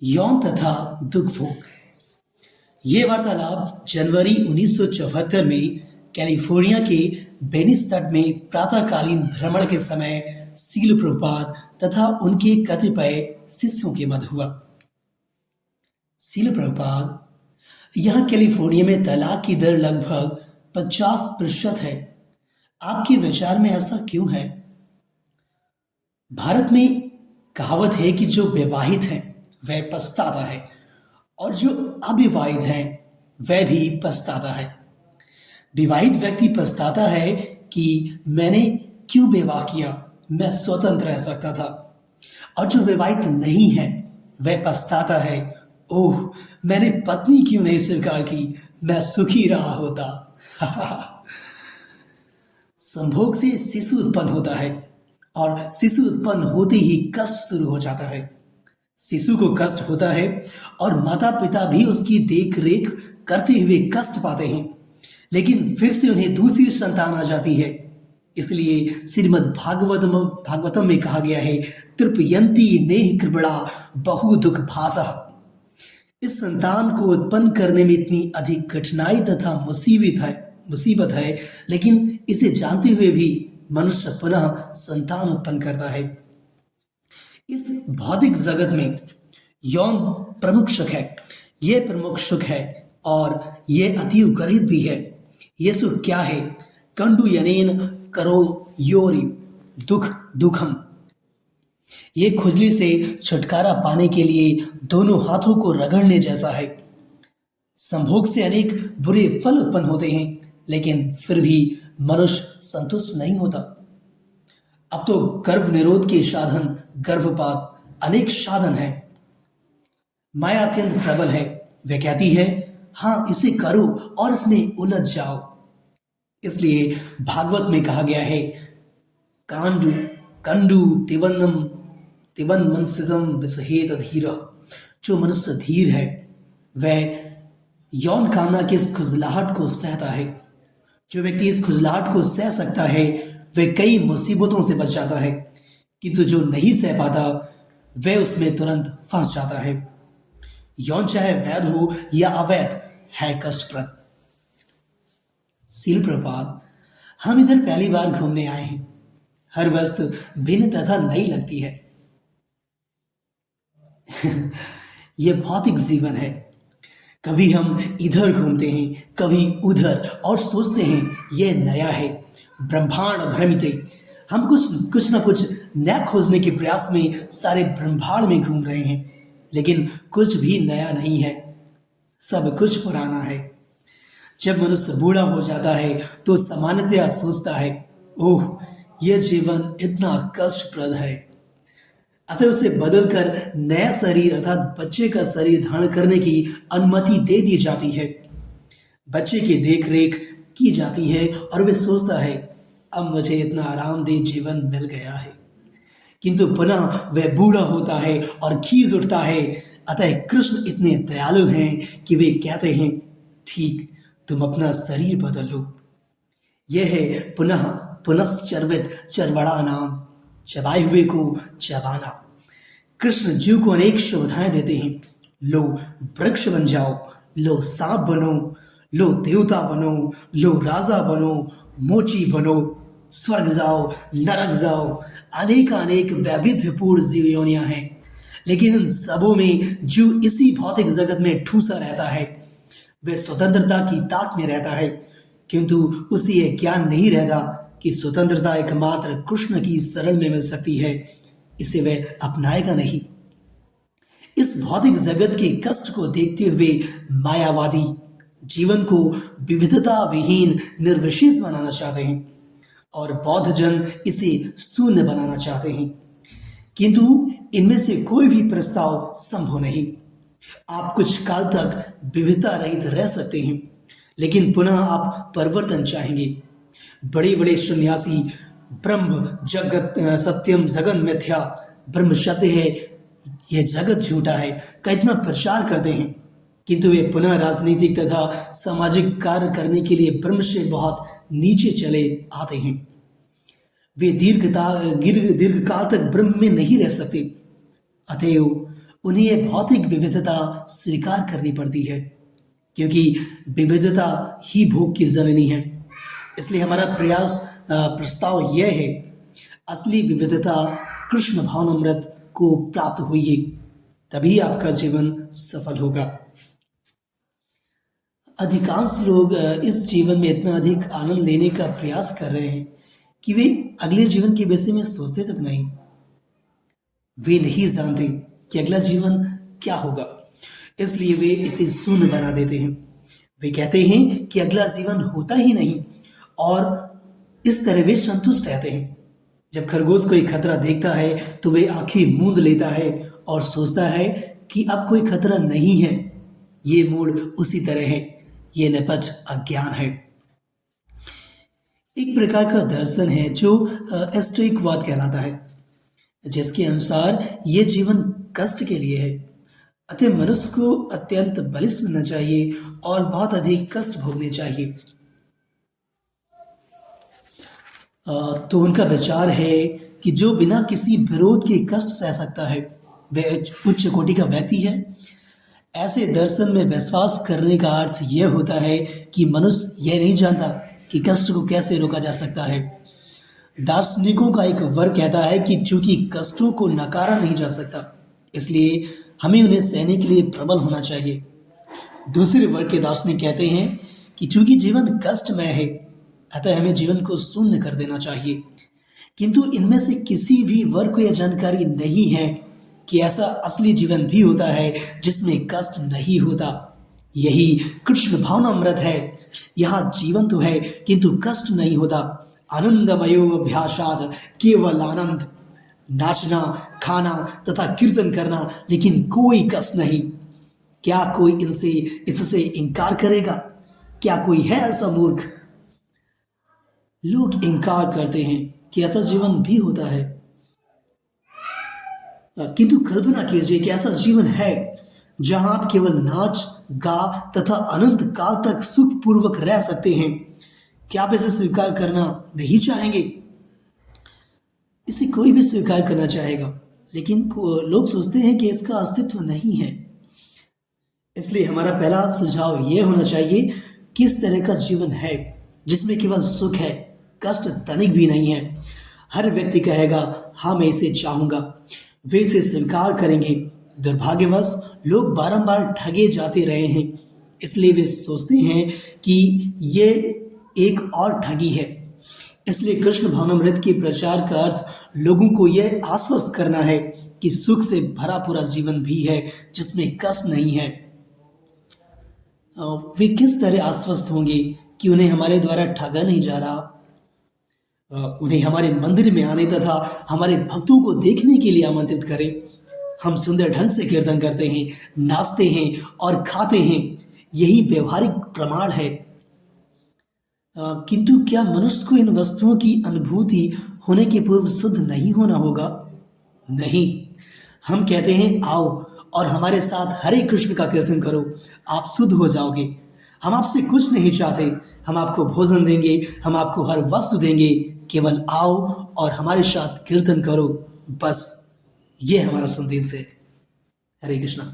यौन तथा दुख भोग। ये वार्तालाप जनवरी 1974 में कैलिफोर्निया के वेनिस तट में प्रातःकालीन भ्रमण के समय सील प्रभुपाद तथा उनके कतिपय शिष्यों के मध्य हुआ। सील प्रभुपाद, यहाँ कैलिफोर्निया में तलाक की दर लगभग 50% है। आपके विचार में ऐसा क्यों है? भारत में कहावत है कि जो विवाहित है वह पछताता है और जो अविवाहित है वह भी पछताता है। विवाहित व्यक्ति पछताता है कि मैंने क्यों विवाह किया, मैं स्वतंत्र रह सकता था। और जो विवाहित नहीं है वह पछताता है, ओह मैंने पत्नी क्यों नहीं स्वीकार की, मैं सुखी रहा होता। संभोग से शिशु उत्पन्न होता है और शिशु उत्पन्न होते ही कष्ट शुरू हो जाता है। शिशु को कष्ट होता है और माता पिता भी उसकी देख रेख करते हुए कष्ट पाते हैं, लेकिन फिर से उन्हें दूसरी संतान आ जाती है। इसलिए श्रीमद् भागवतम में कहा गया है, तृप्यंती नेह कृपणा बहु दुख भाषा। इस संतान को उत्पन्न करने में इतनी अधिक कठिनाई तथा मुसीबत है, लेकिन इसे जानते हुए भी मनुष्य पुनः संतान उत्पन्न करता है। इस भौतिक जगत में यौन प्रमुख सुख है। यह प्रमुख सुख है और यह अतीव गरीब भी है। यह सुख क्या है? कंडु यनेन करो योरि दुखम। ये खुजली से छुटकारा पाने के लिए दोनों हाथों को रगड़ने जैसा है। संभोग से अनेक बुरे फल उत्पन्न होते हैं, लेकिन फिर भी मनुष्य संतुष्ट नहीं होता। अब तो गर्भ निरोध के साधन, गर्भपात, अनेक साधन हैं। माया अत्यंत प्रबल है। वह कहती है, हाँ इसे करो और इसमें उलझ जाओ। इसलिए भागवत में कहा गया है, कांडु कंडु तिवन मनसिजम विसहेत धीर। जो मनुष्य धीर है वह यौन कामना की इस खुजलाहट को सहता है। जो व्यक्ति इस खुजलाहट को सह सकता है वह कई मुसीबतों से बच जाता है, किंतु जो नहीं सह पाता वह उसमें तुरंत फंस जाता है। यौन चाहे वैध हो या अवैध है कष्टप्रद। सील प्रपात, हम इधर पहली बार घूमने आए हैं। हर वस्तु भिन्न तथा नई लगती है। यह भौतिक जीवन है। कभी हम इधर घूमते हैं, कभी उधर, और सोचते हैं यह नया है। ब्रह्मांड भ्रमिते, हम कुछ ना कुछ नया खोजने के प्रयास में सारे ब्रह्मांड में घूम रहे हैं, लेकिन कुछ भी नया नहीं है, सब कुछ पुराना है। जब मनुष्य बूढ़ा हो जाता है तो सामान्यतया सोचता है, ओह यह जीवन इतना कष्टप्रद है। अतः उसे बदलकर नया शरीर अर्थात बच्चे का शरीर धारण करने की अनुमति दे दी जाती है। बच्चे की देख रेख की जाती है और वे सोचता है, अब मुझे इतना आरामदेह जीवन मिल गया है। किंतु पुनः वह बूढ़ा होता है और खीज उठता है। अतः कृष्ण इतने दयालु हैं कि वे कहते हैं, ठीक, तुम अपना शरीर बदलो। यह है पुनः पुनश्चर्वित चरवड़ा नाम, चबाए हुए को चबाना। कृष्ण जीव को अनेक सुविधाएं देते हैं। लो वृक्ष बन जाओ, लो सांप बनो, लो देवता बनो, लो राजा बनो, मोची बनो, स्वर्ग जाओ, नरक जाओ। अनेक वैविध्यपूर्ण जीव योनियां हैं, लेकिन इन सबों में जीव इसी भौतिक जगत में ठूसा रहता है। वह स्वतंत्रता की ताक में रहता है, किंतु उसे यह ज्ञान नहीं रहता कि स्वतंत्रता एकमात्र कृष्ण की शरण में मिल सकती है। इसे वह अपनाएगा नहीं। इस भौतिक जगत के कष्ट को देखते हुए मायावादी जीवन को विविधता विहीन निर्विशेष बनाना चाहते हैं और बौद्ध जन इसे शून्य बनाना चाहते हैं, किंतु इनमें से कोई भी प्रस्ताव संभव नहीं। आप कुछ काल तक विविधता रहित रह सकते हैं, लेकिन पुनः आप परिवर्तन चाहेंगे। बड़े बड़े सन्यासी ब्रह्म जगत सत्यम जगन मिथ्या, ब्रह्म सत्य है, यह जगत झूठा है का इतना प्रचार करते हैं, किंतु वे पुनः राजनीतिक तथा सामाजिक कार्य करने के लिए ब्रह्म से बहुत नीचे चले आते हैं। वे दीर्घकाल तक ब्रह्म में नहीं रह सकते। अतएव उन्हें ये भौतिक विविधता स्वीकार करनी पड़ती है, क्योंकि विविधता ही भोग की जननी है। इसलिए हमारा प्रस्ताव यह है, असली विविधता कृष्ण भावनामृत को प्राप्त होइए, तभी आपका जीवन सफल होगा। अधिकांश लोग इस जीवन में इतना अधिक आनंद लेने का प्रयास कर रहे हैं कि वे अगले जीवन के विषय में सोचते तक नहीं। वे नहीं जानते कि अगला जीवन क्या होगा, इसलिए वे इसे शून्य बना देते हैं। वे कहते हैं कि अगला जीवन होता ही नहीं और इस तरह वे संतुष्ट रहते हैं। जब खरगोश कोई खतरा देखता है तो वे आंखें मूंद लेता है और सोचता है कि अब कोई खतरा नहीं है। ये मूड उसी तरह है, ये निपट अज्ञान है। एक प्रकार का दर्शन है जो एस्टोइकवाद कहलाता है, जिसके अनुसार ये जीवन कष्ट के लिए है। अतः मनुष्य को अत्यंत बलिष्ठ बनना चाहिए और बहुत अधिक कष्ट भोगने चाहिए। तो उनका विचार है कि जो बिना किसी विरोध के कष्ट सह सकता है वह उच्च कोटि का व्यक्ति है। ऐसे दर्शन में विश्वास करने का अर्थ यह होता है कि मनुष्य यह नहीं जानता कि कष्ट को कैसे रोका जा सकता है। दार्शनिकों का एक वर्ग कहता है कि चूंकि कष्टों को नकारा नहीं जा सकता, इसलिए हमें उन्हें सहने के लिए प्रबल होना चाहिए। दूसरे वर्ग के दार्शनिक कहते हैं कि चूंकि जीवन कष्टमय है, अतः हमें जीवन को शून्य कर देना चाहिए। किंतु इनमें से किसी भी वर्ग को यह जानकारी नहीं है कि ऐसा असली जीवन भी होता है जिसमें कष्ट नहीं होता। यही कृष्ण भावनामृत है। यहाँ जीवन तो है किंतु कष्ट नहीं होता। आनंदमयो अभ्यासाद केवल आनंद, नाचना, खाना तथा कीर्तन करना, लेकिन कोई कष्ट नहीं। क्या कोई इससे इनकार करेगा? क्या कोई है ऐसा मूर्ख? लोग इनकार करते हैं कि ऐसा जीवन भी होता है, किंतु कल्पना कीजिए कि ऐसा जीवन है जहां आप केवल नाच गा तथा अनंत काल तक सुखपूर्वक रह सकते हैं। क्या आप इसे स्वीकार करना नहीं चाहेंगे? इसे कोई भी स्वीकार करना चाहेगा, लेकिन लोग सोचते हैं कि इसका अस्तित्व नहीं है। इसलिए हमारा पहला सुझाव यह होना चाहिए, किस तरह का जीवन है जिसमें केवल सुख है, कष्ट तनिक भी नहीं है। हर व्यक्ति कहेगा हाँ मैं इसे चाहूंगा, वे इसे स्वीकार करेंगे। दुर्भाग्यवश लोग बारंबार ठगे जाते रहे हैं, इसलिए वे सोचते हैं कि ये एक और ठगी है। इसलिए कृष्ण भावनामृत के प्रचार का अर्थ लोगों को यह आश्वस्त करना है कि सुख से भरा पूरा जीवन भी है जिसमें कष्ट नहीं है। वे किस तरह आश्वस्त होंगे कि उन्हें हमारे द्वारा ठगा नहीं जा रहा। उन्हें हमारे मंदिर में आने तथा हमारे भक्तों को देखने के लिए आमंत्रित करें। हम सुंदर ढंग से कीर्तन करते हैं, नाचते हैं और खाते हैं, यही व्यवहारिक प्रमाण है। किंतु क्या मनुष्य को इन वस्तुओं की अनुभूति होने के पूर्व शुद्ध नहीं होना होगा? नहीं, हम कहते हैं आओ और हमारे साथ हरे कृष्ण का कीर्तन करो, आप शुद्ध हो जाओगे। हम आपसे कुछ नहीं चाहते, हम आपको भोजन देंगे, हम आपको हर वस्तु देंगे, केवल आओ और हमारे साथ कीर्तन करो, बस ये हमारा संदेश है। हरे कृष्णा।